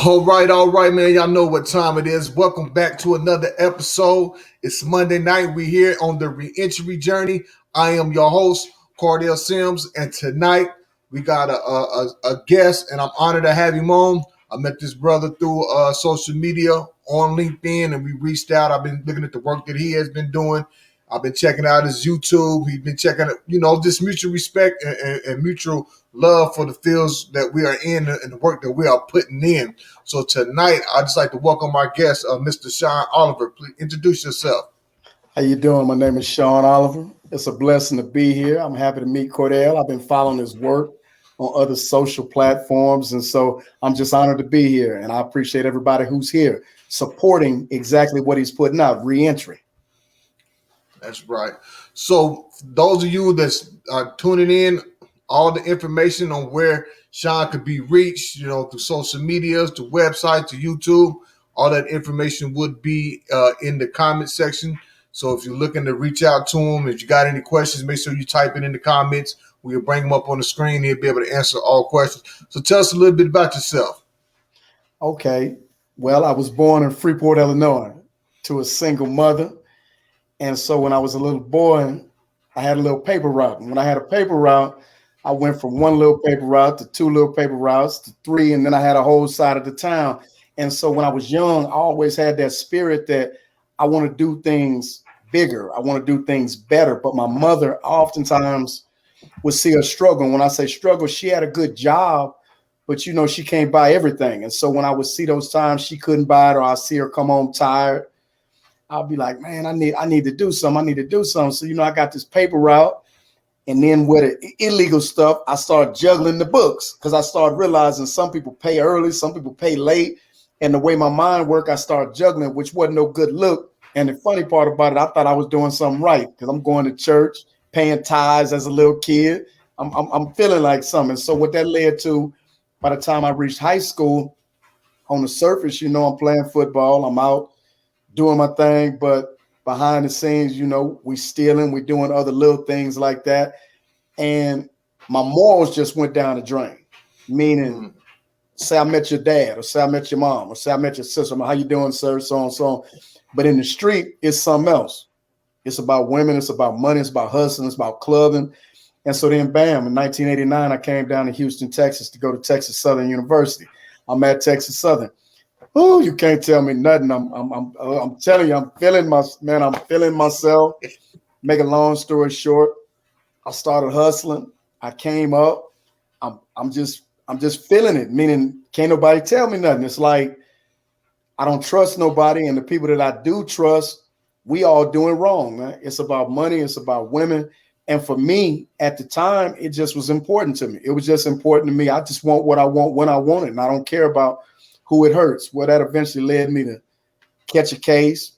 All right, man. Y'all know what time it is. Welcome back to another episode. It's Monday night. We here on the re-entry journey. I am your host, Cordell Sims, and tonight we got a guest, and I'm honored to have him on. I met this brother through social media on LinkedIn, and we reached out. I've been looking at the work that he has been doing. I've been checking out his YouTube. He's been checking, just mutual respect and mutual love for the fields that we are in and the work that we are putting in. So tonight, I'd just like to welcome our guest, Mr. Sean Oliver. Please introduce yourself. How you doing? My name is Sean Oliver. It's a blessing to be here. I'm happy to meet Cordell. I've been following his work on other social platforms, and so I'm just honored to be here. And I appreciate everybody who's here supporting exactly what he's putting out, reentry. That's right. So those of you that's tuning in, all the information on where Sean could be reached, through social medias, to website, to YouTube, all that information would be in the comment section. So if you're looking to reach out to him, if you got any questions, make sure you type it in the comments. We'll bring them up on the screen. He'll be able to answer all questions. So tell us a little bit about yourself. Okay. Well, I was born in Freeport, Illinois, to a single mother. And so when I was a little boy, I had a little paper route. And when I had a paper route, I went from one little paper route to two little paper routes to three, and then I had a whole side of the town. And so when I was young, I always had that spirit that I want to do things bigger. I want to do things better. But my mother oftentimes would see her struggle. And when I say struggle, she had a good job, but she can't buy everything. And so when I would see those times she couldn't buy it, or I see her come home tired, I'll be like, man, I need to do something. I need to do something. So, I got this paper route. And then with the illegal stuff, I started juggling the books because I started realizing some people pay early, some people pay late. And the way my mind worked, I started juggling, which wasn't no good look. And the funny part about it, I thought I was doing something right because I'm going to church, paying tithes as a little kid. I'm feeling like something. So what that led to, by the time I reached high school, on the surface, I'm playing football. I'm out doing my thing, but behind the scenes, we stealing, we doing other little things like that. And my morals just went down the drain. Meaning, say I met your dad, or say I met your mom, or say I met your sister. How you doing, sir? So on, so on. But in the street, it's something else. It's about women, it's about money, it's about hustling, it's about clubbing. And so then, bam, in 1989, I came down to Houston, Texas to go to Texas Southern University. I'm at Texas Southern. Oh, you can't tell me nothing. I'm telling you, I'm feeling myself. Make a long story short, I started hustling. I came up. I'm just feeling it. Meaning, can't nobody tell me nothing. It's like I don't trust nobody, and the people that I do trust, we all doing wrong, man. It's about money. It's about women. And for me, at the time, it just was important to me. It was just important to me. I just want what I want when I want it, and I don't care about who it hurts. Well, that eventually led me to catch a case,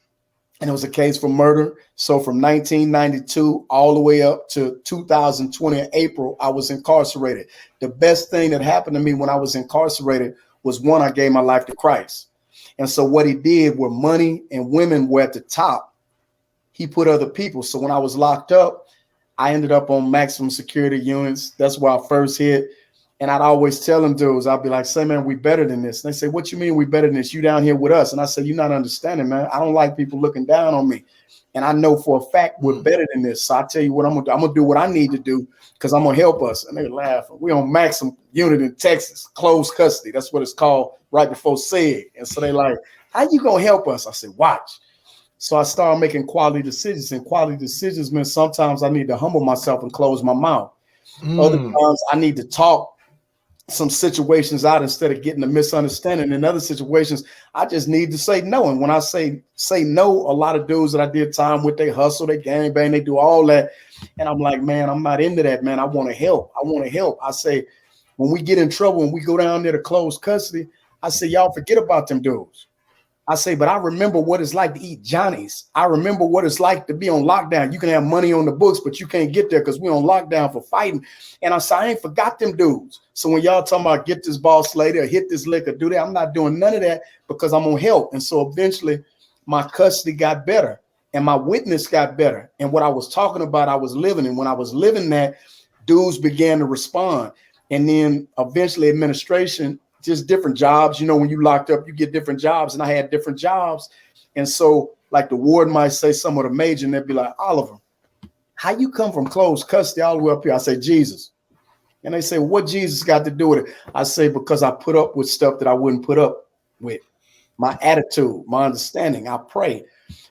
and it was a case for murder. So from 1992 all the way up to 2020 April, I was incarcerated. The best thing that happened to me when I was incarcerated was, one, I gave my life to Christ. And so what he did, where money and women were at the top, he put other people. So when I was locked up, I ended up on maximum security units. That's where I first hit. And I'd always tell them dudes, I'd be like, say, man, we better than this. And they say, what you mean we better than this? You down here with us. And I said, you're not understanding, man. I don't like people looking down on me. And I know for a fact we're better than this. So I tell you what I'm going to do. I'm going to do what I need to do because I'm going to help us. And they're laughing. We're on maximum unit in Texas, closed custody. That's what it's called, right before SAID. And so they like, how you going to help us? I said, watch. So I started making quality decisions. And quality decisions meant sometimes I need to humble myself and close my mouth. Other times I need to talk some situations out instead of getting a misunderstanding. In other situations, I just need to say no. And when I say no, a lot of dudes that I did time with, they hustle, they gang bang, they do all that. And I'm like, man, I'm not into that, man. I want to help. I say, when we get in trouble and we go down there to close custody, I say, y'all forget about them dudes. I say, but I remember what it's like to eat Johnny's. I remember what it's like to be on lockdown. You can have money on the books, but you can't get there because we're on lockdown for fighting. And I say, I ain't forgot them dudes. So when y'all talking about get this boss lady or hit this lick or do that, I'm not doing none of that because I'm going to help. And so eventually my custody got better and my witness got better. And what I was talking about, I was living. And when I was living that, dudes began to respond. And then eventually administration just different jobs. You know, when you locked up, you get different jobs, and I had different jobs. And so like the warden might say some of the major, and they'd be like, Oliver, how you come from closed custody all the way up here? I say, Jesus. And they say, what Jesus got to do with it? I say, because I put up with stuff that I wouldn't put up with. My attitude, my understanding, I pray.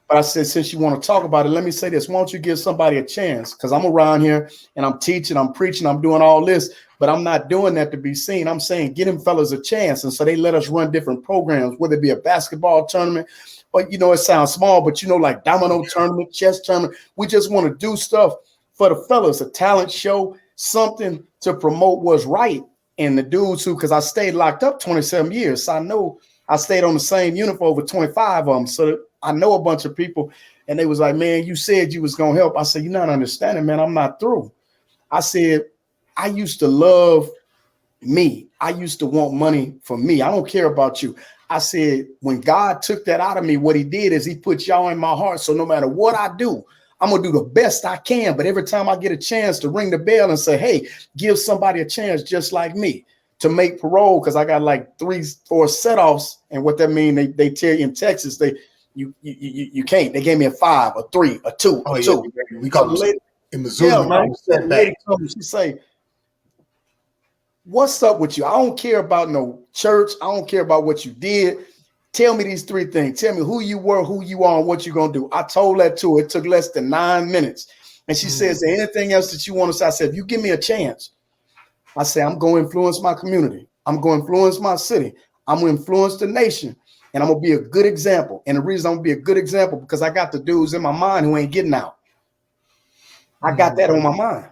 But I said, since you want to talk about it, let me say this. Why don't you give somebody a chance? Because I'm around here and I'm teaching, I'm preaching, I'm doing all this, but I'm not doing that to be seen. I'm saying, get them fellas a chance. And so they let us run different programs, whether it be a basketball tournament, or, you know, it sounds small, but, you know, like domino tournament, chess tournament. We just want to do stuff for the fellas, a talent show, something to promote what's right. And the dudes who, because I stayed locked up 27 years, so I know I stayed on the same unit for over 25 of them. So I know a bunch of people, and they was like, man, you said you was going to help. I said, you're not understanding, man. I'm not through. I said, I used to love me. I used to want money for me. I don't care about you. I said, when God took that out of me, what he did is he put y'all in my heart. So no matter what I do, I'm going to do the best I can. But every time I get a chance to ring the bell and say, hey, give somebody a chance just like me to make parole, because I got like 3-4 set-offs. And what that means, they tell you in Texas, you can't. They gave me a 5, a 3, a 2, a 2. Yeah. We call them in Missouri. Yeah, man. Lady comes, she say, what's up with you? I don't care about no church. I don't care about what you did. Tell me these 3 things. Tell me who you were, who you are, and what you're going to do. I told that to her. It took less than 9 minutes. And she says, is there anything else that you want to say? I said, if you give me a chance, I say, I'm going to influence my community. I'm going to influence my city. I'm going to influence the nation. And I'm going to be a good example. And the reason I'm going to be a good example, because I got the dudes in my mind who ain't getting out. I got that on my mind.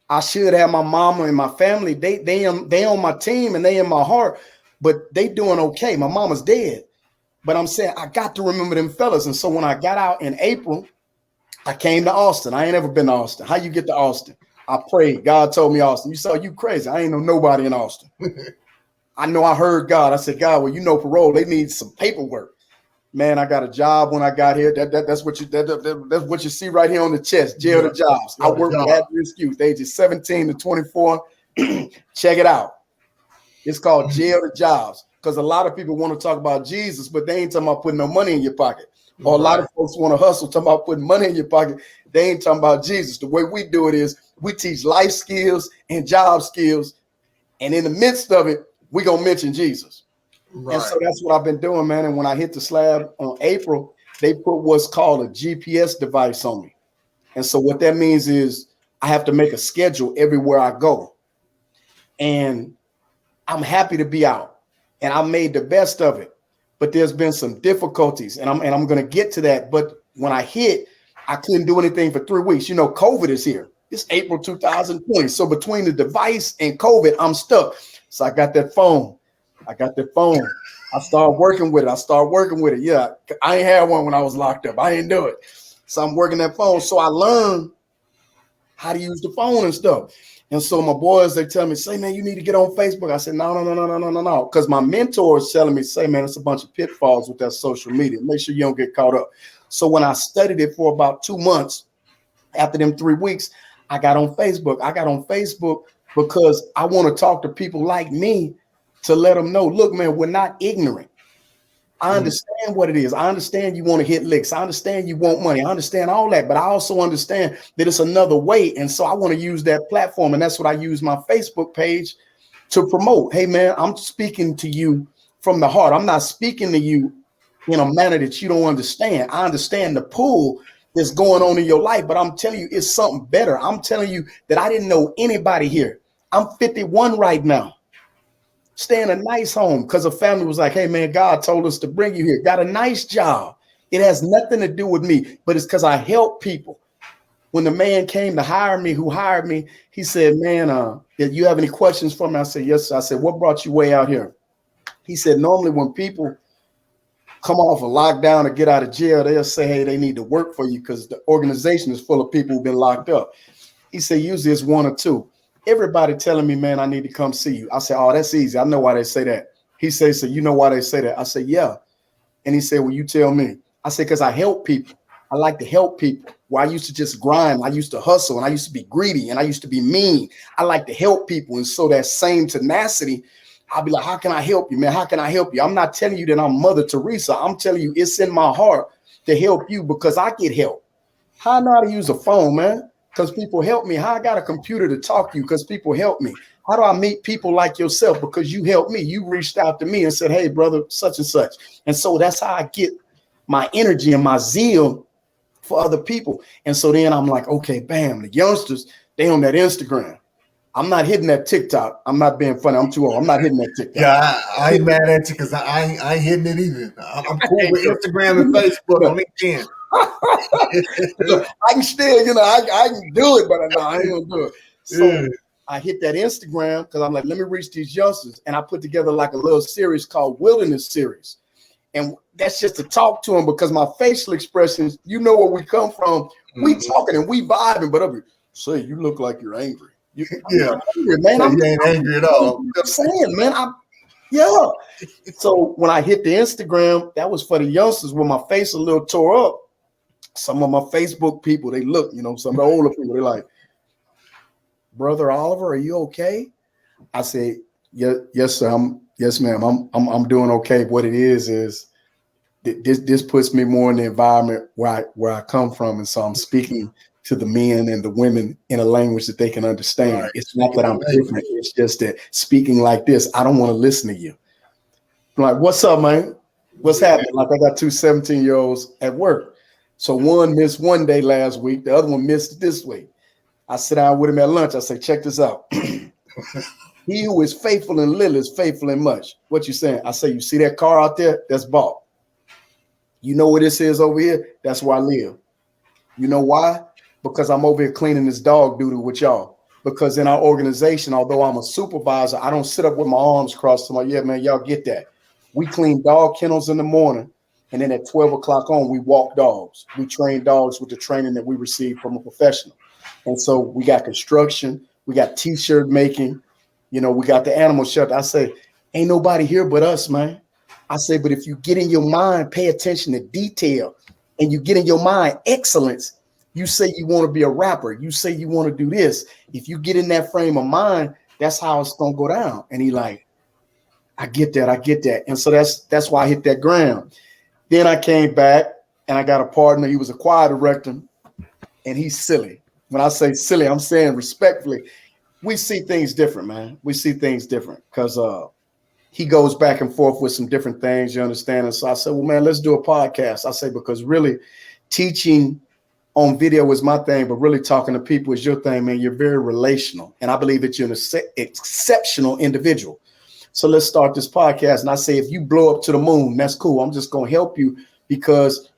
I should have my mama and my family. They on my team and they in my heart, but they doing okay. My mama's dead. But I'm saying I got to remember them fellas. And so when I got out in April, I came to Austin. I ain't ever been to Austin. How you get to Austin? I prayed. God told me Austin. You saw you crazy. I ain't know nobody in Austin. I know I heard God. I said, God, well, you know parole. They need some paperwork. Man, I got a job when I got here. That's what you see right here on the chest. Jail to jobs. I work with at-risk youth, ages 17 to 24. Check it out. It's called Jail to Jobs, because a lot of people want to talk about Jesus, but they ain't talking about putting no money in your pocket. Or a lot of folks want to hustle, talking about putting money in your pocket. They ain't talking about Jesus. The way we do it is we teach life skills and job skills, and in the midst of it, we're going to mention Jesus. Right. And so that's what I've been doing, man. And when I hit the slab on April, they put what's called a GPS device on me. And so what that means is I have to make a schedule everywhere I go. And I'm happy to be out. And I made the best of it. But there's been some difficulties, and I'm going to get to that. But when I hit, I couldn't do anything for 3 weeks. You know, COVID is here. It's April 2020. So between the device and COVID, I'm stuck. So I got that phone. I started working with it. Yeah, I ain't had one when I was locked up. I didn't do it. So I'm working that phone. So I learned how to use the phone and stuff. And so my boys, they tell me, say, man, you need to get on Facebook. I said, no. Because my mentor is telling me, say, man, it's a bunch of pitfalls with that social media. Make sure you don't get caught up. So when I studied it for about 2 months, after them 3 weeks, I got on Facebook. I got on Facebook because I want to talk to people like me to let them know, look, man, we're not ignorant. I understand what it is. I understand you want to hit licks. I understand you want money. I understand all that, but I also understand that it's another way. And so I want to use that platform. And that's what I use my Facebook page to promote. Hey, man, I'm speaking to you from the heart. I'm not speaking to you in a manner that you don't understand. I understand the pull that's going on in your life, but I'm telling you, it's something better. I'm telling you that I didn't know anybody here. I'm 51 right now. Stay in a nice home because a family was like, hey, man, God told us to bring you here. Got a nice job. It has nothing to do with me, but it's because I help people. When the man came to hire me, who hired me, he said, man, do you have any questions for me? I said, yes, sir. I said, what brought you way out here? He said, normally when people come off a lockdown or get out of jail, they'll say, hey, they need to work for you because the organization is full of people who've been locked up. He said, usually it's 1 or 2. Everybody telling me, man, I need to come see you. I said, oh, that's easy. I know why they say that. He said, so you know why they say that? I said, yeah. And he said, well, you tell me. I said, because I help people. I like to help people. Well, I used to just grind. I used to hustle, and I used to be greedy, and I used to be mean. I like to help people. And so that same tenacity I'll be like, how can I help you, man? How can I help you? I'm not telling you that I'm Mother Teresa. I'm telling you it's in my heart to help you because I get help. How I know how to use a phone, man? Because people help me. How I got a computer to talk to you? Because people help me. How do I meet people like yourself? Because you helped me. You reached out to me and said, hey, brother, such and such. And so that's how I get my energy and my zeal for other people. And so then I'm like, okay, bam, the youngsters, they on that Instagram. I'm not hitting that TikTok. I'm not being funny. I'm too old. I'm not hitting that TikTok. Yeah, I ain't mad at you because I ain't hitting it either. I'm cool with Instagram and Facebook on LinkedIn. I can still, I can do it, but I ain't gonna do it. So I hit that Instagram because I'm like, let me reach these youngsters. And I put together like a little series called Wilderness Series. And that's just to talk to them because my facial expressions, where we come from. We talking and we vibing, but I'll be say you look like you're angry. Angry, man. You ain't angry at all. I'm saying, man. So when I hit the Instagram, that was for the youngsters with my face a little tore up. Some of my Facebook people, they look, some of the older people, they're like, Brother Oliver, are you okay? I say, yes, sir. Yes, ma'am. I'm doing okay. What it is this puts me more in the environment where I come from, and so I'm speaking to the men and the women in a language that they can understand. Right. It's not that I'm different. It's just that speaking like this, I don't want to listen to you. I'm like, what's up, man? What's happening? Like I got two 17-year-olds at work. So one missed one day last week. The other one missed this week. I sit down with him at lunch. I say, check this out. He who is faithful in little is faithful in much. What you saying? I say, you see that car out there? That's bought. You know what this is over here? That's where I live. You know why? Because I'm over here cleaning this dog doodle with y'all. Because in our organization, although I'm a supervisor, I don't sit up with my arms crossed. I'm like, yeah, man, y'all get that. We clean dog kennels in the morning. And then at 12 o'clock on, we walk dogs. We train dogs with the training that we receive from a professional. And so we got construction. We got T-shirt making. We got the animal shelter. I say, ain't nobody here but us, man. I say, but if you get in your mind, pay attention to detail, and you get in your mind excellence, you say you want to be a rapper. You say you want to do this. If you get in that frame of mind, that's how it's going to go down. And he like, I get that. And so that's why I hit that ground. Then I came back and I got a partner. He was a choir director, and he's silly. When I say silly, I'm saying respectfully. We see things different, man. We see things different because he goes back and forth with some different things, you understand? And so I said, well, man, let's do a podcast. I say, because really teaching on video is my thing, but really talking to people is your thing, man. You're very relational. And I believe that you're an exceptional individual. So let's start this podcast. And I say, if you blow up to the moon, that's cool. I'm just going to help you because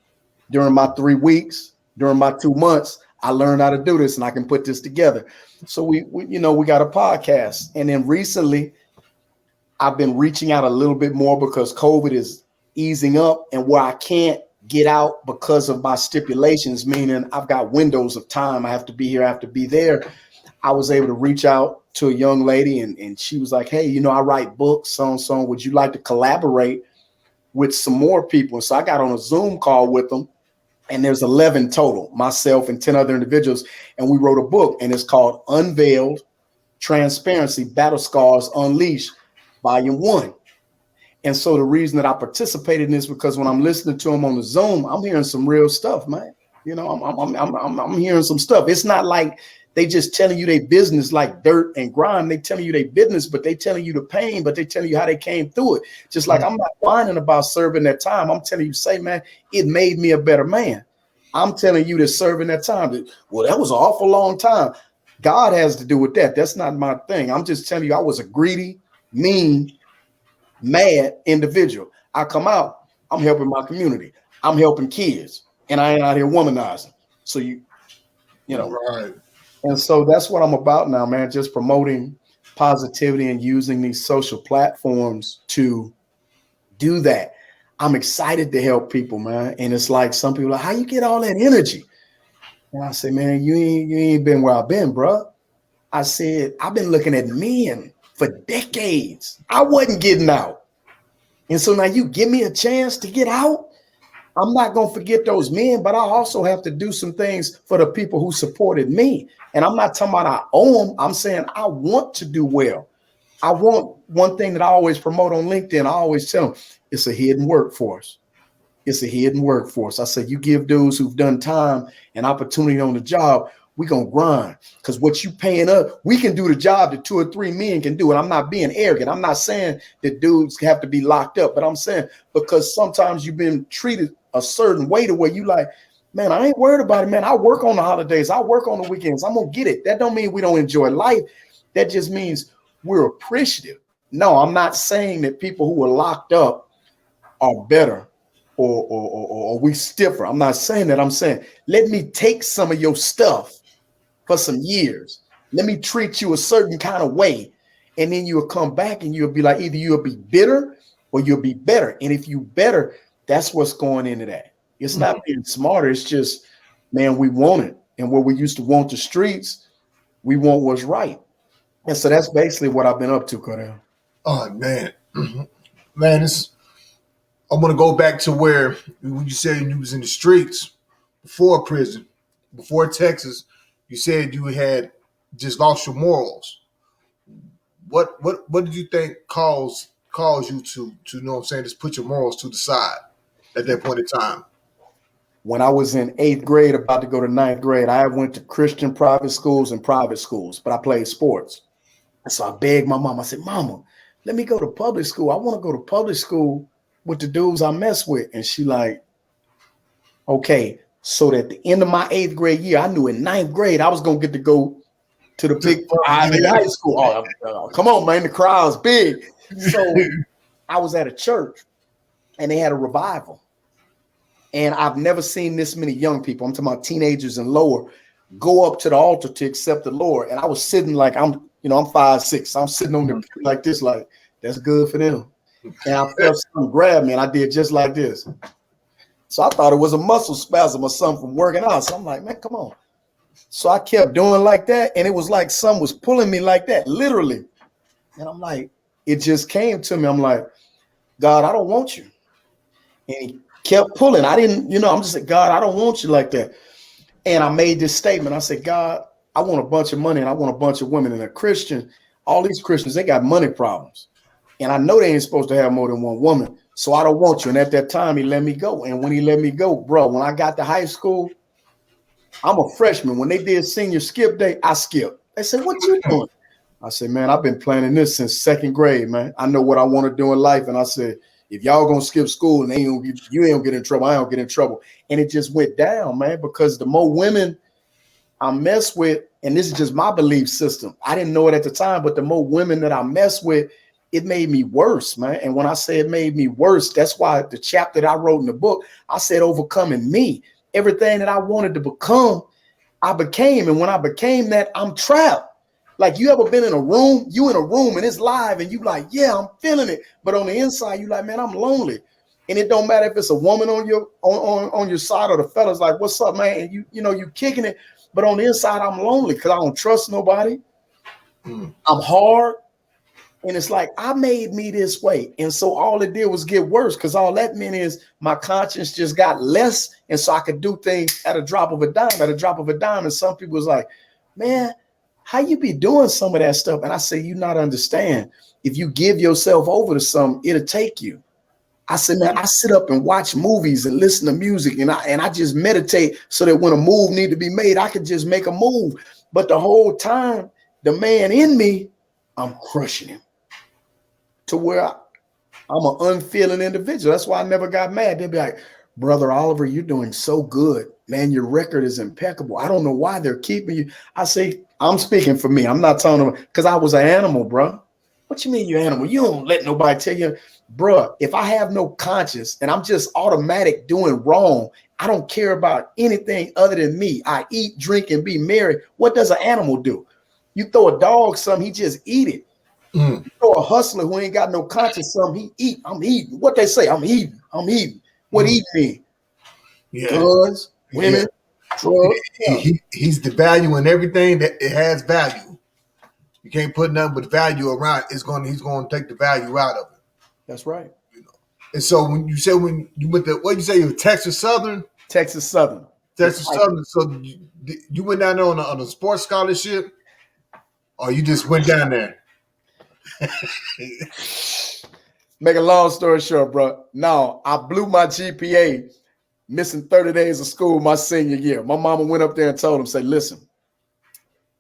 during my 3 weeks, during my 2 months, I learned how to do this and I can put this together. So we got a podcast. And then recently I've been reaching out a little bit more because COVID is easing up and where I can't get out because of my stipulations, meaning I've got windows of time. I have to be here, I have to be there. I was able to reach out to a young lady and she was like, hey, I write books, so would you like to collaborate with some more people? And so I got on a Zoom call with them, and there's 11 total, myself and 10 other individuals. And we wrote a book, and it's called Unveiled Transparency, Battle Scars Unleashed, Volume 1. And so the reason that I participated in this because when I'm listening to them on the Zoom, I'm hearing some real stuff, man. I'm hearing some stuff. It's not like they just telling you their business like dirt and grime. They telling you their business, but they telling you the pain, but they telling you how they came through it. Just like I'm not whining about serving that time. I'm telling you, say, man, it made me a better man. I'm telling you that serving that time, that was an awful long time. God has to do with that. That's not my thing. I'm just telling you, I was a greedy, mean, mad individual. I come out, I'm helping my community. I'm helping kids, and I ain't out here womanizing. So right. And so that's what I'm about now, man, just promoting positivity and using these social platforms to do that. I'm excited to help people, man. And it's like some people are like, how you get all that energy? And I say, man, you ain't been where I've been, bro. I said, I've been looking at men for decades. I wasn't getting out. And so now you give me a chance to get out. I'm not going to forget those men, but I also have to do some things for the people who supported me. And I'm not talking about I owe them. I'm saying I want to do well I want one thing that I always promote on LinkedIn. I always tell them it's a hidden workforce. It's a hidden workforce. I say you give dudes who've done time and opportunity on the job, we're going to grind. Because what you paying up, we can do the job that 2 or 3 men can do. And I'm not being arrogant. I'm not saying that dudes have to be locked up, but I'm saying because sometimes you've been treated a certain way to where you like, man, I ain't worried about it, man. I work on the holidays. I work on the weekends. I'm going to get it. That don't mean we don't enjoy life. That just means we're appreciative. No, I'm not saying that people who are locked up are better or we stiffer. I'm not saying that. I'm saying, let me take some of your stuff for some years. Let me treat you a certain kind of way. And then you'll come back and you'll be like, either you'll be bitter or you'll be better. And if you better, that's what's going into that. It's not being smarter. It's just, man, we want it. And where we used to want the streets, we want what's right. And so that's basically what I've been up to, Cordell. Oh, man. Man, I'm going to go back to where you said you was in the streets before prison, before Texas. You said you had just lost your morals. What did you think caused you to you know what I'm saying, just put your morals to the side at that point in time? When I was in 8th grade, about to go to 9th grade, I went to Christian private schools and private schools, but I played sports. So I begged my mom. I said, Mama, let me go to public school. I want to go to public school with the dudes I mess with. And she like, okay. So at the end of my 8th grade year, I knew in 9th grade, I was going to get to go to the big Ivy High School. Come on, man. The crowd's big. So I was at a church and they had a revival. And I've never seen this many young people, I'm talking about teenagers and lower, go up to the altar to accept the Lord. And I was sitting like I'm 5'6". I'm sitting on the pew like this, like that's good for them. And I felt something grab me and I did just like this. So I thought it was a muscle spasm or something from working out. So I'm like, man, come on. So I kept doing like that. And it was like something was pulling me like that, literally. And I'm like, it just came to me. I'm like, God, I don't want you. And he kept pulling. I didn't, I'm just like, God, I don't want you like that. And I made this statement. I said, God, I want a bunch of money and I want a bunch of women. And a Christian, all these Christians, they got money problems. And I know they ain't supposed to have more than one woman. So I don't want you. And at that time, he let me go. And when he let me go, bro, when I got to high school, I'm a freshman. When they did senior skip day, I skipped. They said, what you doing? I said, man, I've been planning this since 2nd grade, man. I know what I want to do in life. And I said, if y'all gonna skip school and you ain't gonna get in trouble, I don't get in trouble. And it just went down, man, because the more women I mess with, and this is just my belief system, I didn't know it at the time, but the more women that I mess with, it made me worse, man. And when I say it made me worse, that's why the chapter that I wrote in the book, I said overcoming me. Everything that I wanted to become, I became. And when I became that, I'm trapped. Like, you ever been in a room, and it's live and you like, yeah, I'm feeling it. But on the inside, you like, man, I'm lonely. And it don't matter if it's a woman on your side or the fellas like, what's up, man? And you kicking it. But on the inside, I'm lonely because I don't trust nobody. I'm hard. And it's like, I made me this way. And so all it did was get worse, because all that meant is my conscience just got less. And so I could do things at a drop of a dime. And some people was like, man, how you be doing some of that stuff? And I say, you not understand. If you give yourself over to something, it'll take you. I said, man, I sit up and watch movies and listen to music, and I just meditate so that when a move need to be made, I could just make a move. But the whole time, the man in me, I'm crushing him to where I'm an unfeeling individual. That's why I never got mad. They'd be like, Brother Oliver, you're doing so good, man. Your record is impeccable. I don't know why they're keeping you. I say, I'm speaking for me. I'm not telling them, because I was an animal, bro. What you mean you animal? You don't let nobody tell you, bro. If I have no conscience and I'm just automatic doing wrong, I don't care about anything other than me. I eat, drink, and be merry. What does an animal do? You throw a dog something, he just eat it. You throw a hustler who ain't got no conscience something, he eat. I'm eating. What they say? I'm eating. What eat mean? Yeah. Guns, women, drugs. He's the value in everything that it has value. You can't put nothing but value around. He's going to take the value out of it. That's right. And so when you went to, what you say, you were Texas Southern? Texas Southern. So you went down there on a sports scholarship, or you just went down there? Make a long story short, bro. No, I blew my GPA, missing 30 days of school my senior year. My mama went up there and told him, say, listen,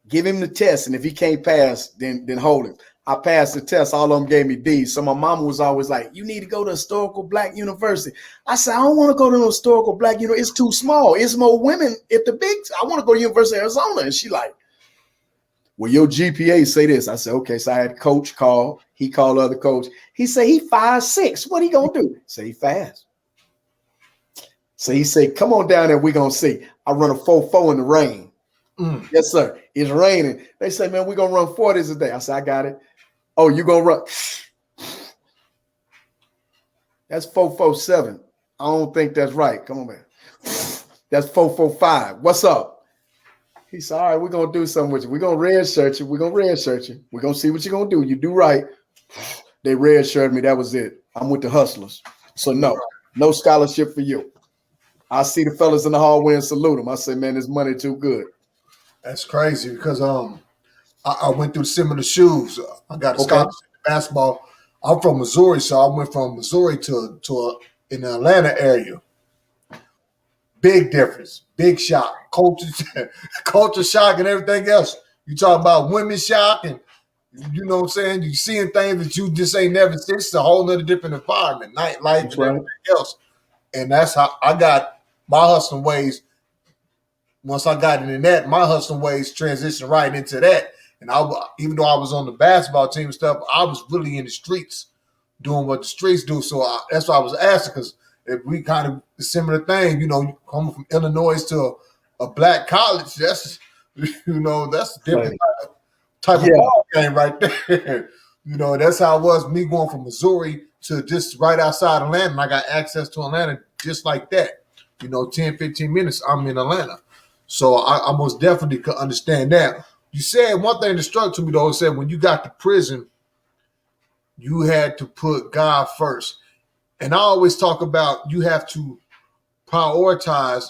give him the test, and if he can't pass, then hold him. I passed the test. All of them gave me D's. So my mama was always like, you need to go to historical Black university. I said, I don't want to go to an historical Black university. It's too small. It's more women at the big. I want to go to University of Arizona. And she like, well, your GPA say this. I said, okay. So I had coach call. He called other coach. He said, he 5'6". What he going to do? Say he fast. So he said, come on down there. We're going to see. I run a 4.4 in the rain. Yes, sir. It's raining. They say, man, we're going to run 40s a day. I said, I got it. Oh, you going to run? That's 4.47. I don't think that's right. Come on, man. That's 4.45. What's up? He said, all right, we're going to do something with you. We're going to red shirt you. We're going to red shirt you. We're going to see what you're going to do. You do right. They red shirted me. That was it. I'm with the Hustlers. So no scholarship for you. I see the fellas in the hallway and salute them. I say, man, this money too good. That's crazy because I went through similar shoes. I got a scholarship in basketball. I'm from Missouri, so I went from Missouri to in the Atlanta area. Big difference, big shock, culture shock, and everything else. You talk about women shock, and you know what I'm saying. You seeing things that you just ain't never seen. It's a whole other different environment, nightlife, and everything else. And that's how I got my hustling ways. Once I got into that, my hustling ways transitioned right into that. And even though I was on the basketball team and stuff, I was really in the streets doing what the streets do. So that's why I was asking, because if we kind of a similar thing, you know, coming from Illinois to a Black college, that's, you know, that's a different type of ball game right there. You know, that's how it was me going from Missouri to just right outside Atlanta. And I got access to Atlanta just like that. You know, 10, 15 minutes, I'm in Atlanta. So I most definitely could understand that. You said one thing that struck to me, though, said when you got to prison, you had to put God first. And I always talk about you have to prioritize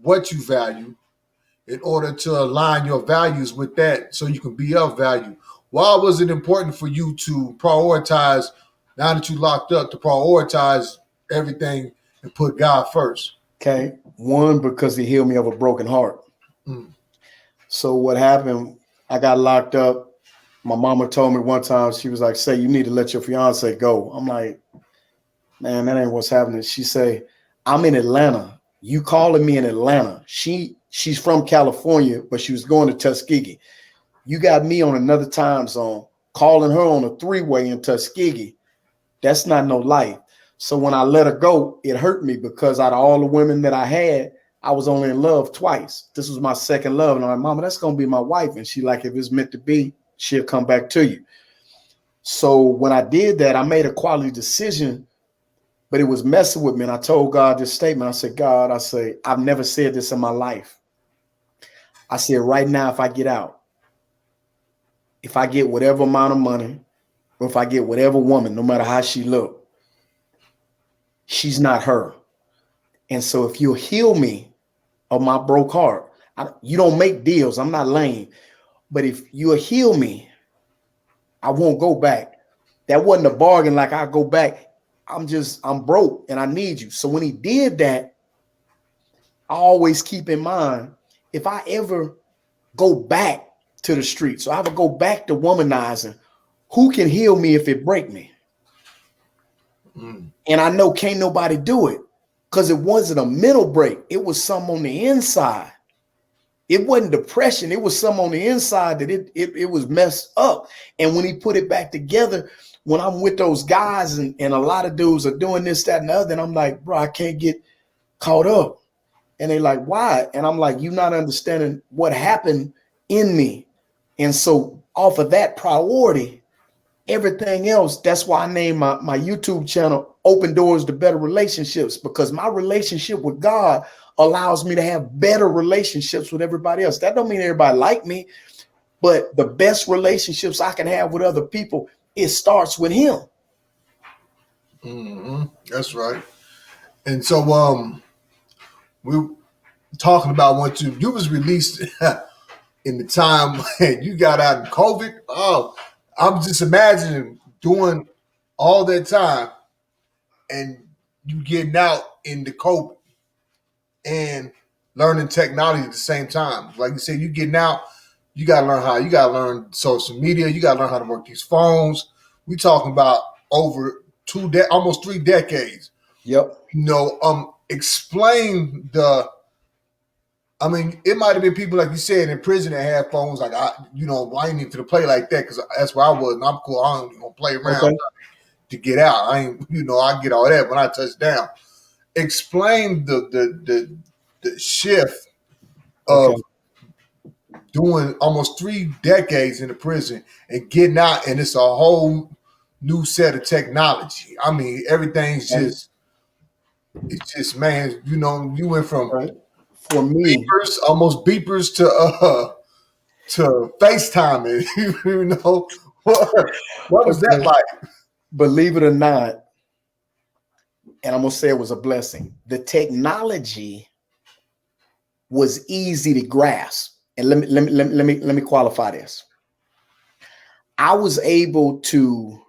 what you value in order to align your values with that so you can be of value. Why was it important for you to prioritize, now that you locked up, to prioritize everything and put God first? Okay. One, because he healed me of a broken heart. So what happened, I got locked up. My mama told me one time, she was like, say, you need to let your fiance go. I'm like, man, that ain't what's happening. She say, I'm in Atlanta. You calling me in Atlanta. She's from California, but she was going to Tuskegee. You got me on another time zone, calling her on a three-way in Tuskegee. That's not no life. So when I let her go, it hurt me because out of all the women that I had, I was only in love twice. This was my second love. And I'm like, mama, that's going to be my wife. And she like, if it's meant to be, she'll come back to you. So when I did that, I made a quality decision, but it was messing with me. And I told God this statement. I said, God, I say, I've never said this in my life. I said, right now, if I get out, if I get whatever amount of money, or if I get whatever woman, no matter how she look, she's not her. And so if you'll heal me of my broke heart, you don't make deals. I'm not lame. But if you'll heal me, I won't go back. That wasn't a bargain like I go back. I'm broke and I need you. So when he did that, I always keep in mind, if I ever go back to the streets, or I ever go back to womanizing, who can heal me if it break me? And I know can't nobody do it because it wasn't a mental break. It was some on the inside. It wasn't depression. It was some on the inside that it was messed up. And when he put it back together, when I'm with those guys and a lot of dudes are doing this, that, and the other, and I'm like, bro, I can't get caught up. And they like, why? And I'm like, you're not understanding what happened in me. And so off of that priority, everything else, that's why I named my YouTube channel Open Doors to Better Relationships, because my relationship with God allows me to have better relationships with everybody else. That don't mean everybody like me, but the best relationships I can have with other people, it starts with him. That's right. And so we were talking about when you was released in the time when you got out in COVID. Oh, I'm just imagining doing all that time and you getting out in the COVID and learning technology at the same time. Like you said, you getting out, you gotta learn social media, you gotta learn how to work these phones. We talking about over almost 3 decades. Yep. Explain the. I mean, it might have been people like you said in prison that had phones. Like I ain't even to play like that because that's where I was. And I'm cool. I don't even gonna play around Okay. to get out. I ain't, I get all that when I touch down. Explain the shift Okay. of doing almost 3 decades in the prison and getting out, and it's a whole new set of technology. I mean, everything's Right. it's just man, you went from Right. For me, almost beepers to FaceTiming. What was that okay, like? believe it or not, and I'm gonna say it was a blessing. The technology was easy to grasp. And let me qualify this. I was able to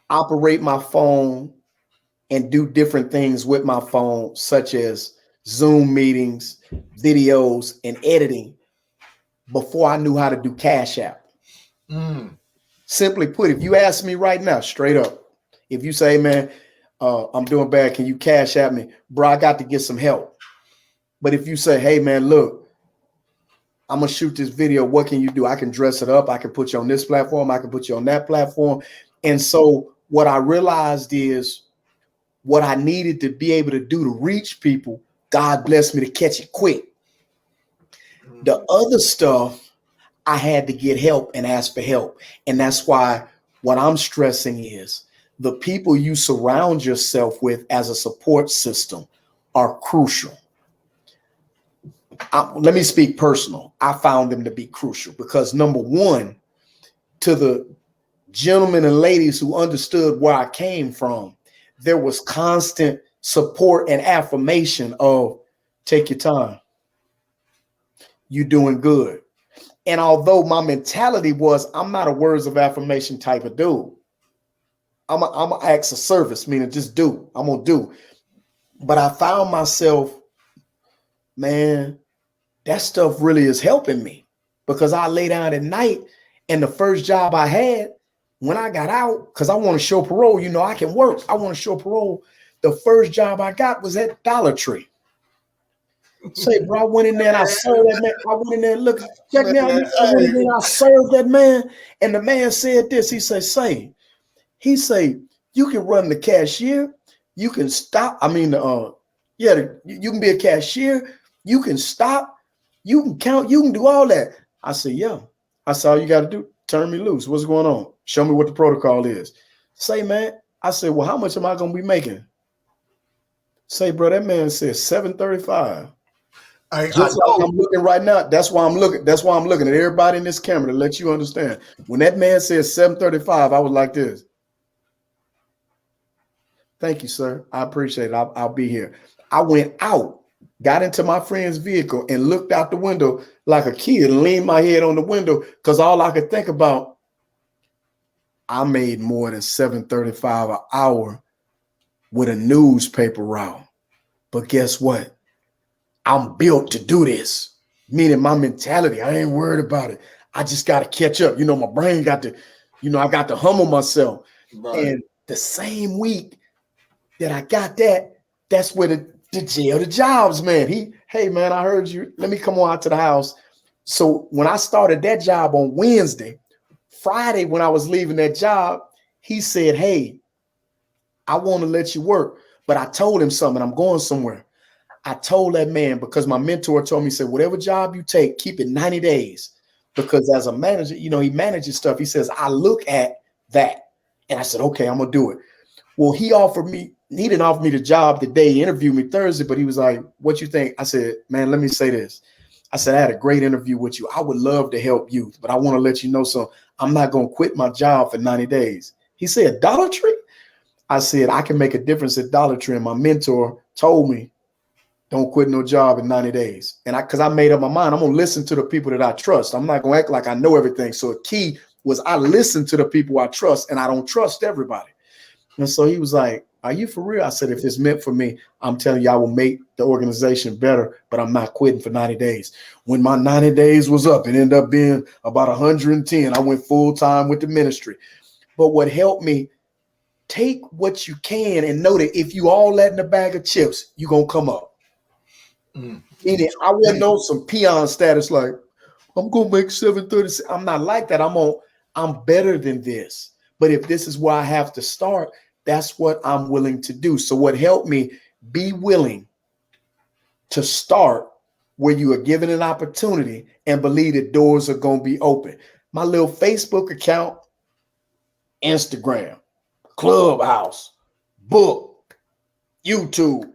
operate my phone and do different things with my phone, such as Zoom meetings, videos, and editing before I knew how to do Cash App. Mm. Simply put, if you ask me right now, straight up, if you say, man, I'm doing bad, can you Cash App me? Bro, I got to get some help. But if you say, hey, man, look, I'm going to shoot this video. What can you do? I can dress it up. I can put you on this platform. I can put you on that platform. And so what I realized is what I needed to be able to do to reach people, God blessed me to catch it quick. The other stuff, I had to get help and ask for help. And that's why what I'm stressing is the people you surround yourself with as a support system are crucial. Let me speak personal. I found them to be crucial because number one, to the gentlemen and ladies who understood where I came from, there was constant support and affirmation of take your time. You're doing good. And although my mentality was, I'm not a words of affirmation type of dude. I'm a acts of service, meaning just do. I'm gonna do. But I found myself, man, that stuff really is helping me because I lay down at night and the first job I had when I got out, because I want to show parole, I can work. I want to show parole. The first job I got was at Dollar Tree. Say, bro, I went in there and I served that man. I went in there and look, check me out. I went in there and I served that man. And the man said this. He said, you can run the cashier. You can stop. I mean, you can be a cashier. You can stop. You can count. You can do all that. I said, yeah. I said, all you got to do, turn me loose. What's going on? Show me what the protocol is. Say, man. I said, well, how much am I going to be making? Say, bro, that man said $735. Just like I'm looking right now. That's why I'm looking. That's why I'm looking at everybody in this camera to let you understand. When that man said $735, I was like this. Thank you, sir. I appreciate it. I'll be here. I went out, got into my friend's vehicle, and looked out the window like a kid and leaned my head on the window because all I could think about, I made more than $735 an hour with a newspaper route. But guess what? I'm built to do this, meaning my mentality, I ain't worried about it. I just got to catch up. My brain got to, I got to humble myself. Right. And the same week that I got that, that's where the jail the jobs, man. Hey, man, I heard you. Let me come on out to the house. So when I started that job on Wednesday, Friday, when I was leaving that job, he said, hey, I want to let you work. But I told him something. I'm going somewhere. I told that man because my mentor told me, he said, whatever job you take, keep it 90 days. Because as a manager, he manages stuff. He says, I look at that. And I said, okay, I'm going to do it. Well, he didn't offer me the job the day he interviewed me Thursday, but he was like, what you think? I said, man, let me say this. I said, I had a great interview with you. I would love to help you, but I want to let you know something. I'm not going to quit my job for 90 days. He said, Dollar Tree? I said, I can make a difference at Dollar Tree. And my mentor told me, don't quit no job in 90 days. And because I made up my mind, I'm going to listen to the people that I trust. I'm not going to act like I know everything. So a key was I listen to the people I trust, and I don't trust everybody. And so he was like, are you for real? I said, if it's meant for me, I'm telling you, I will make the organization better, but I'm not quitting for 90 days. When my 90 days was up, it ended up being about 110. I went full time with the ministry. But what helped me, take what you can and know that if you all that in a bag of chips, you're going to come up. Meaning I wasn't on some peon status like, I'm going to make 730. I'm not like that. I'm better than this. But if this is where I have to start, that's what I'm willing to do. So what helped me, be willing to start where you are given an opportunity and believe that doors are going to be open. My little Facebook account, Instagram, Clubhouse, book, YouTube.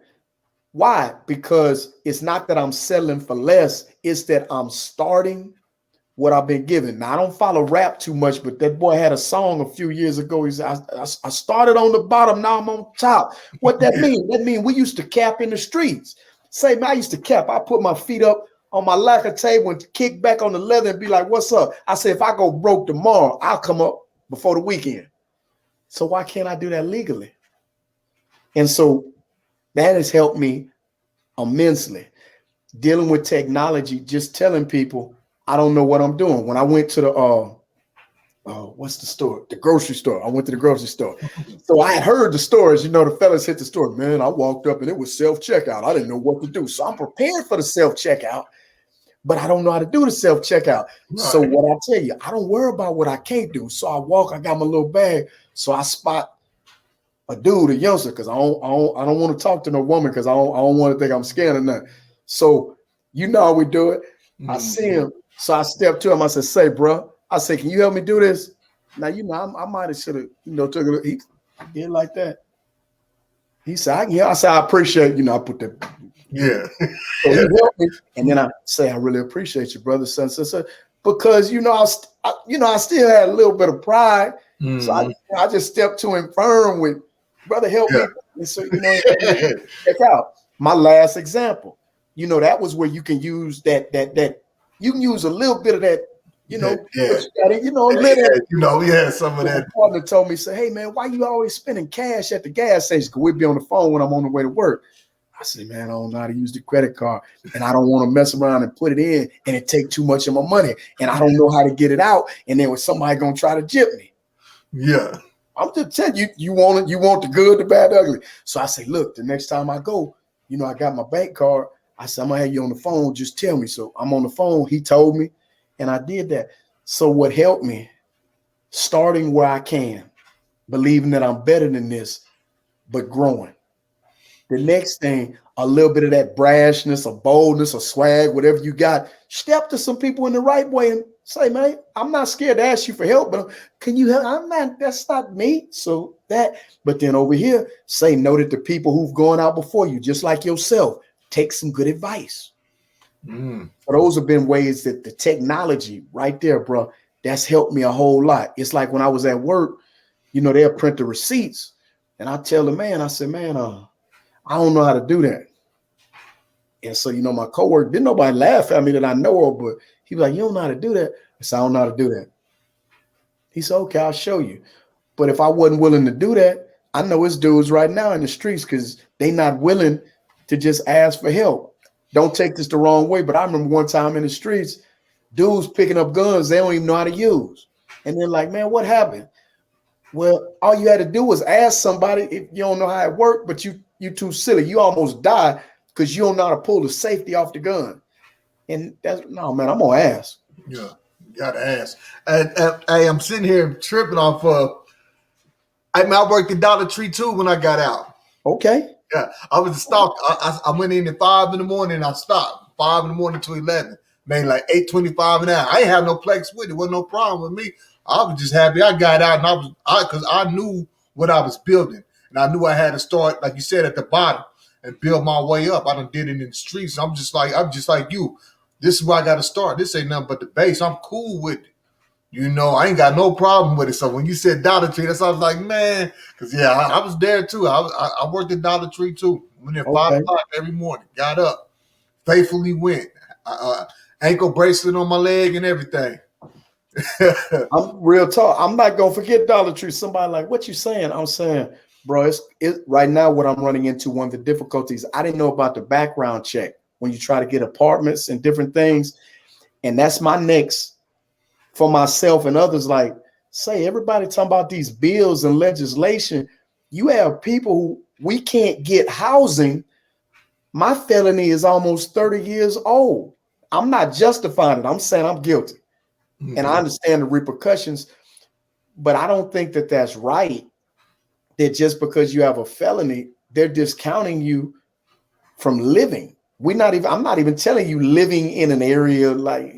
Why? Because it's not that I'm selling for less. It's that I'm starting what I've been given. Now, I don't follow rap too much, but that boy had a song a few years ago. He said, I started on the bottom, now I'm on top. What that mean? That mean we used to cap in the streets. Say, man, I used to cap. I put my feet up on my lacquer table and kick back on the leather and be like, what's up? I said, if I go broke tomorrow, I'll come up before the weekend. So why can't I do that legally? And so that has helped me immensely. Dealing with technology, just telling people, I don't know what I'm doing. When I went to the what's the store? The grocery store. I went to the grocery store. So I had heard the stories, the fellas hit the store. Man, I walked up and it was self-checkout. I didn't know what to do. So I'm prepared for the self-checkout, but I don't know how to do the self-checkout. Right. So what I tell you, I don't worry about what I can't do. So I walk, I got my little bag. So I spot a dude, a youngster, because I don't want to talk to no woman because I don't want to think I'm scared or nothing. So how we do it. I see him. So I stepped to him. I said, say, bro. I said, can you help me do this? Now, I might have should have, took a look. He did like that. He said, I can help. I said, I appreciate, I put that. Yeah. So he helped me. And then I say, I really appreciate you, brother, son. Because, I still had a little bit of pride. So I just stepped to him firm with, brother, help me. And so, check out my last example. That was where you can use that you can use a little bit of that, some of that. My partner told me, say, hey man, why you always spending cash at the gas station? Because we'd be on the phone when I'm on the way to work. I said, man, I don't know how to use the credit card, and I don't want to mess around and put it in and it take too much of my money, and I don't know how to get it out, and then when somebody gonna try to jip me. Yeah. I'm just telling you, you want the good, the bad, the ugly. So I say, look, the next time I go, I got my bank card. I said, I'm gonna have you on the phone. Just tell me. So I'm on the phone. He told me, and I did that. So what helped me, starting where I can, believing that I'm better than this, but growing. The next thing, a little bit of that brashness, or boldness, or swag, whatever you got. Step to some people in the right way and say, man, I'm not scared to ask you for help, but can you help? That's not me. So but then over here, say no to the people who've gone out before you, just like yourself. Take some good advice. So those have been ways that the technology right there, bro, that's helped me a whole lot. It's like when I was at work, they'll print the receipts, and I tell the man, I said, man, I don't know how to do that. And so, my coworker, didn't nobody laugh at me that I know of, but he was like, you don't know how to do that? I said, I don't know how to do that. He said, okay, I'll show you. But if I wasn't willing to do that, I know it's dudes right now in the streets because they not willing to just ask for help. Don't take this the wrong way, but I remember one time in the streets, dudes picking up guns they don't even know how to use. And they're like, man, what happened? Well, all you had to do was ask somebody if you don't know how it worked, but you too silly. You almost die because you don't know how to pull the safety off the gun. And no, man, I'm going to ask. Yeah, you got to ask. And I'm sitting here tripping off of, I worked at Dollar Tree too when I got out. Okay. Yeah, I was a stalker. I went in at 5 in the morning and I stopped 5 in the morning to 11. Made like $8.25 an hour. I ain't have no plex with it. Wasn't no problem with me. I was just happy I got out, and because I knew what I was building, and I knew I had to start, like you said, at the bottom and build my way up. I done did it in the streets. I'm just like you. This is where I got to start. This ain't nothing but the base. I'm cool with it. I ain't got no problem with it. So when you said Dollar Tree, that's I was like, man, because I was there too. I worked at Dollar Tree too. Went there 5 o'clock every morning. Got up, faithfully went. Ankle bracelet on my leg and everything. I'm real talk. I'm not gonna forget Dollar Tree. Somebody like, what you saying? I'm saying, bro, it right now what I'm running into, one of the difficulties. I didn't know about the background check when you try to get apartments and different things. And that's my next for myself and others. Like, say everybody talking about these bills and legislation. You have people who we can't get housing. My felony is almost 30 years old. I'm not justifying it. I'm saying I'm guilty. Mm-hmm. And I understand the repercussions, but I don't think that that's right. That just because you have a felony, they're discounting you from living. I'm not even telling you living in an area like,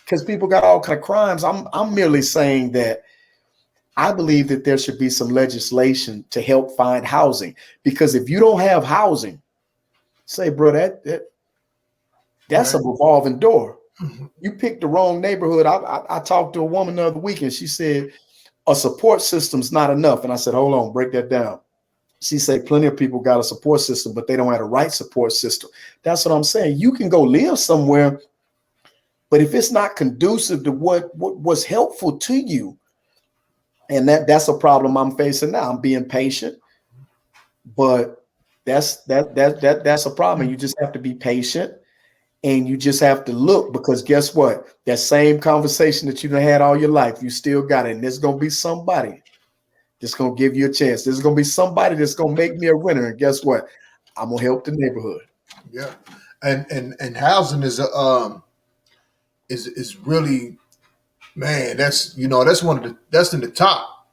because people got all kind of crimes. I'm merely saying that I believe that there should be some legislation to help find housing, because if you don't have housing, say, bro, that's a revolving door. You picked the wrong neighborhood. I talked to a woman the other week and she said a support system's not enough. And I said, hold on, break that down. She said plenty of people got a support system, but they don't have the right support system. That's what I'm saying. You can go live somewhere, but if it's not conducive to what was helpful to you, and that's a problem I'm facing now. I'm being patient, but that's a problem. You just have to be patient. And you just have to look, because guess what? That same conversation that you've had all your life, you still got it. And there's going to be somebody that's going to give you a chance. There's going to be somebody that's going to make me a winner. And guess what? I'm going to help the neighborhood. Yeah. And housing is really, man, that's that's in the top,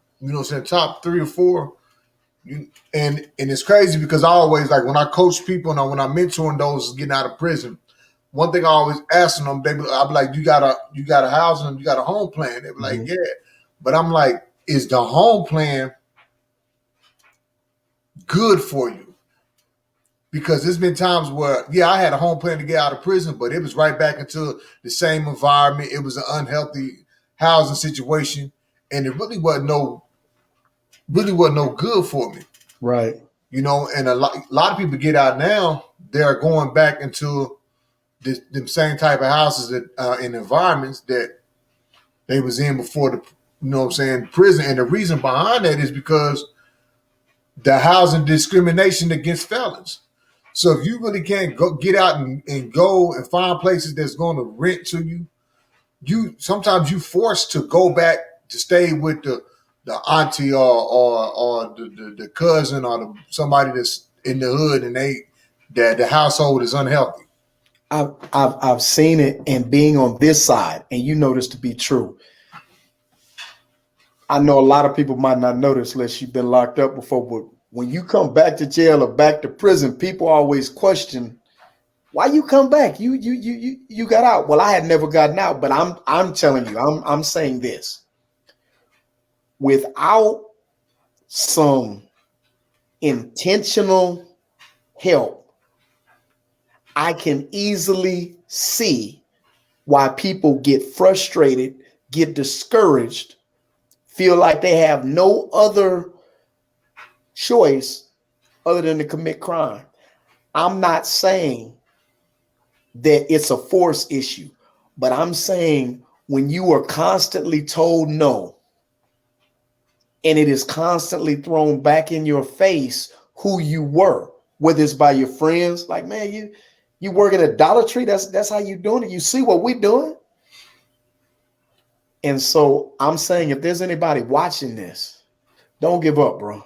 top 3 or 4. And it's crazy because I always, like, when I coach people and when I'm mentoring those getting out of prison, one thing I always ask them, I'll be like, you got a housing, you got a home plan? They be like, yeah. But I'm like, is the home plan good for you? Because there's been times where, I had a home plan to get out of prison, but it was right back into the same environment. It was an unhealthy housing situation, and it really wasn't no good for me. Right. And a lot of people get out now, they're going back into the same type of houses that in environments that they was in before the prison. And the reason behind that is because the housing discrimination against felons. So if you really can't get out and go and find places that's going to rent to you sometimes you forced to go back to stay with the auntie or the cousin or somebody that's in the hood, and that the household is unhealthy. I've seen it, and being on this side, and you know this to be true. I know a lot of people might not notice unless you've been locked up before, but when you come back to jail or back to prison, people always question, why you come back? You got out. Well, I had never gotten out, but I'm telling you, I'm saying this. Without some intentional help, I can easily see why people get frustrated, get discouraged, feel like they have no other choice other than to commit crime. I'm not saying that it's a force issue, but I'm saying when you are constantly told no, and it is constantly thrown back in your face who you were, whether it's by your friends, like, man, you working at Dollar Tree, that's how you doing it. You see what we doing? And so I'm saying, if there's anybody watching this, don't give up, bro.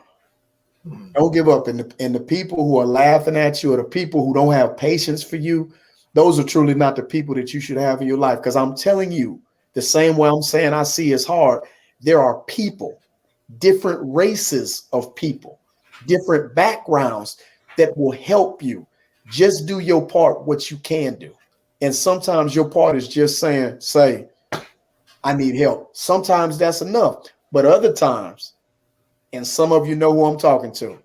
Don't give up. And the people who are laughing at you, or the people who don't have patience for you, those are truly not the people that you should have in your life. Because I'm telling you, the same way I'm saying I see it's hard, there are people, different races of people, different backgrounds that will help you. Just do your part, what you can do. And sometimes your part is just say, I need help. Sometimes that's enough. But other times, and some of you know who I'm talking to,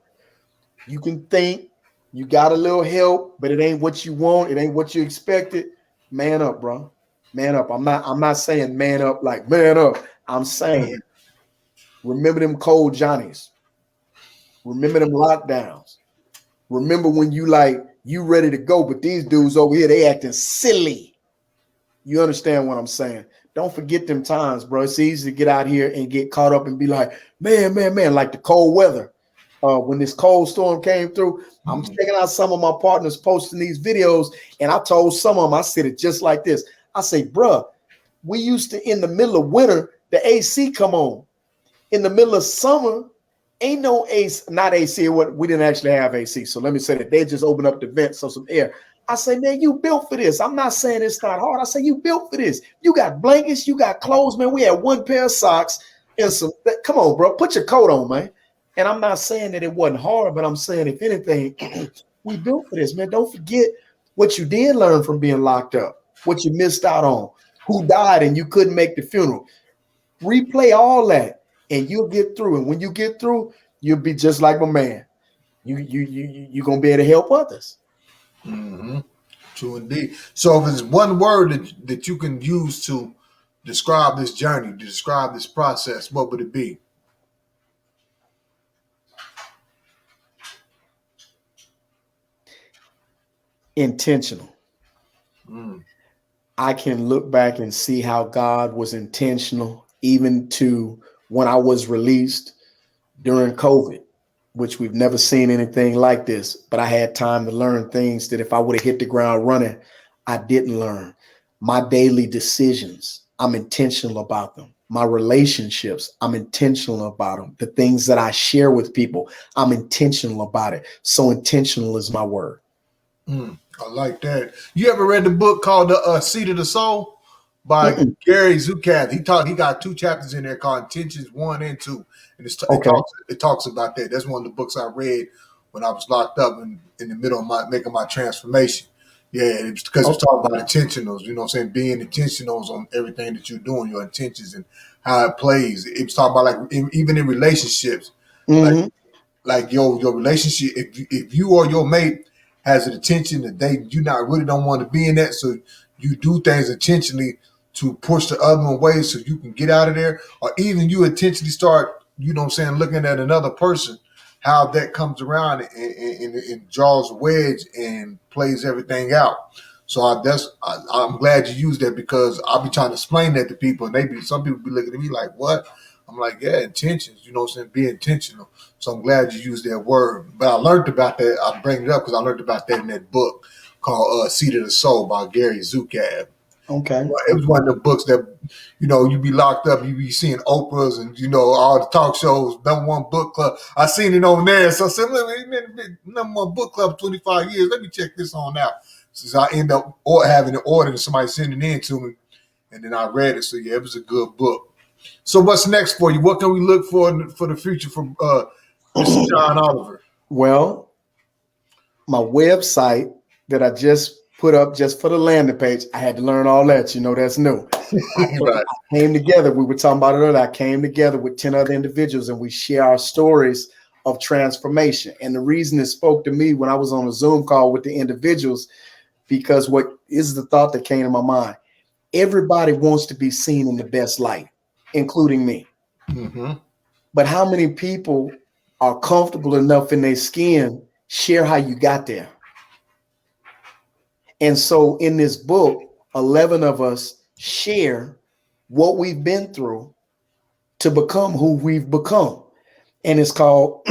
you can think you got a little help, but it ain't what you want. It ain't what you expected. Man up, bro. Man up. I'm not saying man up like man up. I'm saying remember them cold Johnnies. Remember them lockdowns. Remember when you ready to go, but these dudes over here, they acting silly. You understand what I'm saying? don't forget them times, bro. It's easy to get out here and get caught up and be like, man, like the cold weather. When this cold storm came through, I'm checking out some of my partners posting these videos, and I told some of them, I said it just like this. I say, bro, we used to, in the middle of winter, the AC come on. In the middle of summer, ain't no AC, not AC. We didn't actually have AC. So let me say that they just opened up the vents so some air. I say, man, you built for this. I'm not saying it's not hard. I say, you built for this. You got blankets, you got clothes, man. We had one pair of socks and some. Come on, bro, put your coat on, man. And I'm not saying that it wasn't hard, but I'm saying, if anything, we built for this, man. Don't forget what you did learn from being locked up, what you missed out on, who died and you couldn't make the funeral. Replay all that, and you'll get through. And when you get through, you'll be just like my man. You're gonna be able to help others. Mm-hmm. True indeed. So if it's one word that you can use to describe this journey, to describe this process, what would it be? Intentional. I can look back and see how God was intentional, even to when I was released during COVID, which we've never seen anything like this. But I had time to learn things that if I would have hit the ground running, I didn't learn. My daily decisions, I'm intentional about them. My relationships, I'm intentional about them. The things that I share with people, I'm intentional about it. So intentional is my word. I like that. You ever read the book called The Seat of the Soul by Gary Zukav? He got 2 chapters in there called Intentions 1 and 2. And it talks about that. That's one of the books I read when I was locked up in the middle of making my transformation. Yeah, it's because it's talking about intentionals, you know what I'm saying? Being intentionals on everything that you're doing, your intentions and how it plays. It was talking about even in relationships, like your relationship, if you or your mate has an intention that you really don't want to be in that, so you do things intentionally to push the other one away so you can get out of there, or even you intentionally start, you know what I'm saying, looking at another person, how that comes around and draws a wedge and plays everything out. So I'm glad you used that, because I'll be trying to explain that to people, and some people be looking at me like, what? I'm like, yeah, intentions, you know what I'm saying, be intentional. So I'm glad you used that word. But I learned about that. I bring it up because I learned about that in that book called Seat of the Soul by Gary Zukav. Okay. It was one of the books that, you be locked up, you be seeing Oprah's and, all the talk shows, #1 book club. I seen it on there. So I said, #1 book club, 25 years. Let me check this on out. Since I end up having it ordered and somebody sending it in to me. And then I read it. So, yeah, it was a good book. So what's next for you? What can we look for the future from Mr. John Oliver? Well, my website that I just put up just for the landing page, I had to learn all that. That's new. I came together. We were talking about it earlier. I came together with 10 other individuals, and we share our stories of transformation. And the reason it spoke to me when I was on a Zoom call with the individuals, because what is the thought that came to my mind? Everybody wants to be seen in the best light, including me. But how many people are comfortable enough in their skin, share how you got there? And so in this book, 11 of us share what we've been through to become who we've become. And it's called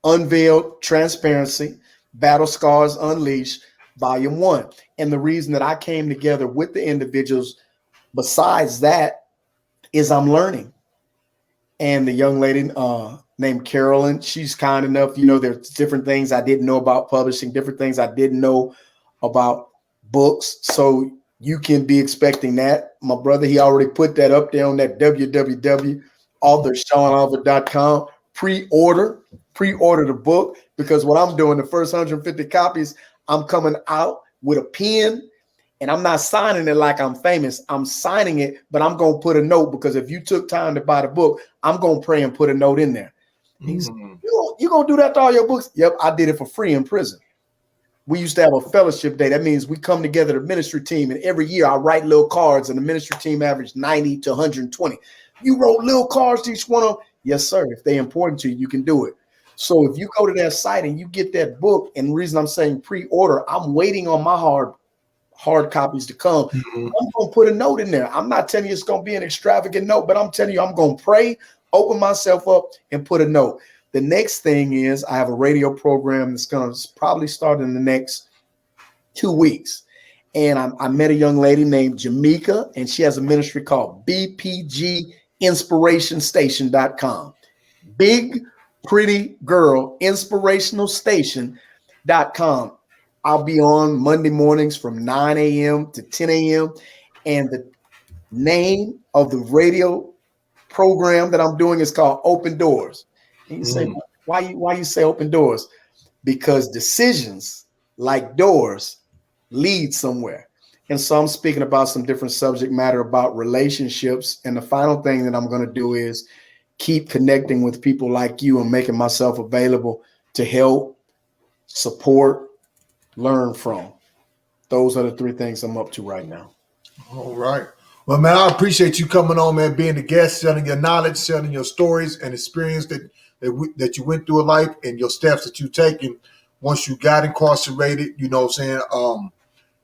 Unveiled Transparency, Battle Scars Unleashed, Volume 1. And the reason that I came together with the individuals, besides that, is I'm learning. And the young lady named Carolyn, she's kind enough, there's different things I didn't know about publishing, different things I didn't know about books. So you can be expecting that. My brother, he already put that up there on that www.authorseanoliver.com. Pre-order the book, because what I'm doing, the first 150 copies, I'm coming out with a pen, and I'm not signing it like I'm famous. I'm signing it, but I'm going to put a note, because if you took time to buy the book, I'm going to pray and put a note in there. You're going to do that to all your books? Yep, I did it for free in prison. We used to have a fellowship day. That means we come together, the ministry team, and every year I write little cards, and the ministry team averaged 90 to 120. You wrote little cards to each one of them? Yes, sir. If they're important to you, you can do it. So if you go to that site and you get that book, and the reason I'm saying pre-order, I'm waiting on my hard copies to come. Mhm. I'm going to put a note in there. I'm not telling you it's going to be an extravagant note, but I'm telling you I'm going to pray, open myself up, and put a note. The next thing is I have a radio program that's going to probably start in the next 2 weeks. And I met a young lady named Jamaica, and she has a ministry called BPGinspirationstation.com. Big Pretty Girl Inspirational Station.com. I'll be on Monday mornings from 9 a.m. to 10 a.m. And the name of the radio program that I'm doing is called Open Doors. And you say, why you say open doors? Because decisions like doors lead somewhere. And so I'm speaking about some different subject matter about relationships. And the final thing that I'm going to do is keep connecting with people like you and making myself available to help, support, learn from. Those are the 3 things I'm up to right now. All right. Well, man, I appreciate you coming on, man, being a guest, sharing your knowledge, sharing your stories and experience that you went through in life and your steps that you've taken once you got incarcerated, you know what I'm saying,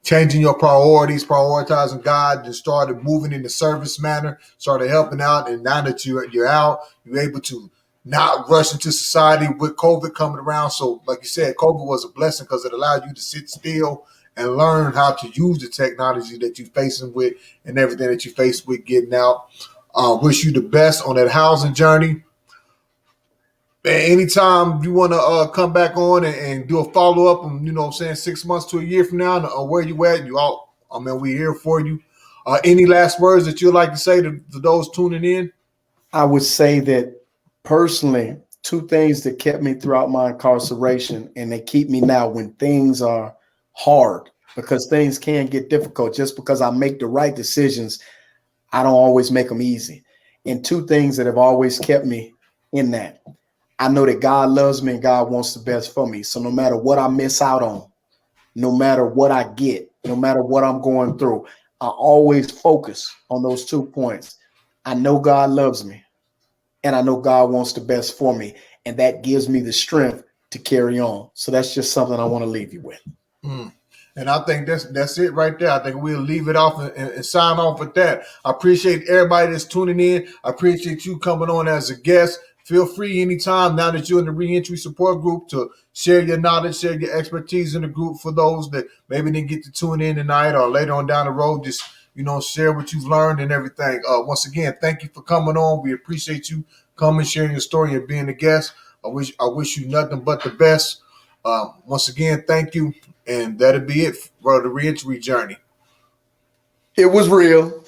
changing your priorities, prioritizing God, and started moving in the service manner, started helping out, and now that you're out, you're able to not rush into society with COVID coming around. So, like you said, COVID was a blessing because it allowed you to sit still and learn how to use the technology that you're facing with and everything that you face with getting out. Wish you the best on that housing journey. Man, anytime you want to come back on and do a follow up, and you know what I'm saying, 6 months to a year from now, where you at, you all, I mean, we're here for you. Any last words that you'd like to say to those tuning in? I would say that personally, 2 things that kept me throughout my incarceration, and they keep me now when things are hard, because things can get difficult. Just because I make the right decisions, I don't always make them easy. And 2 things that have always kept me in that. I know that God loves me and God wants the best for me. So no matter what I miss out on, no matter what I get, no matter what I'm going through, I always focus on those 2 points. I know God loves me and I know God wants the best for me. And that gives me the strength to carry on. So that's just something I want to leave you with. And I think that's it right there. I think we'll leave it off and sign off with that. I appreciate everybody that's tuning in. I appreciate you coming on as a guest. Feel free anytime now that you're in the reentry support group to share your knowledge, share your expertise in the group for those that maybe didn't get to tune in tonight or later on down the road. Just, you know, share what you've learned and everything. Once again, thank you for coming on. We appreciate you coming, sharing your story and being a guest. I wish you nothing but the best. Once again, thank you. And that'll be it for the reentry journey. It was real.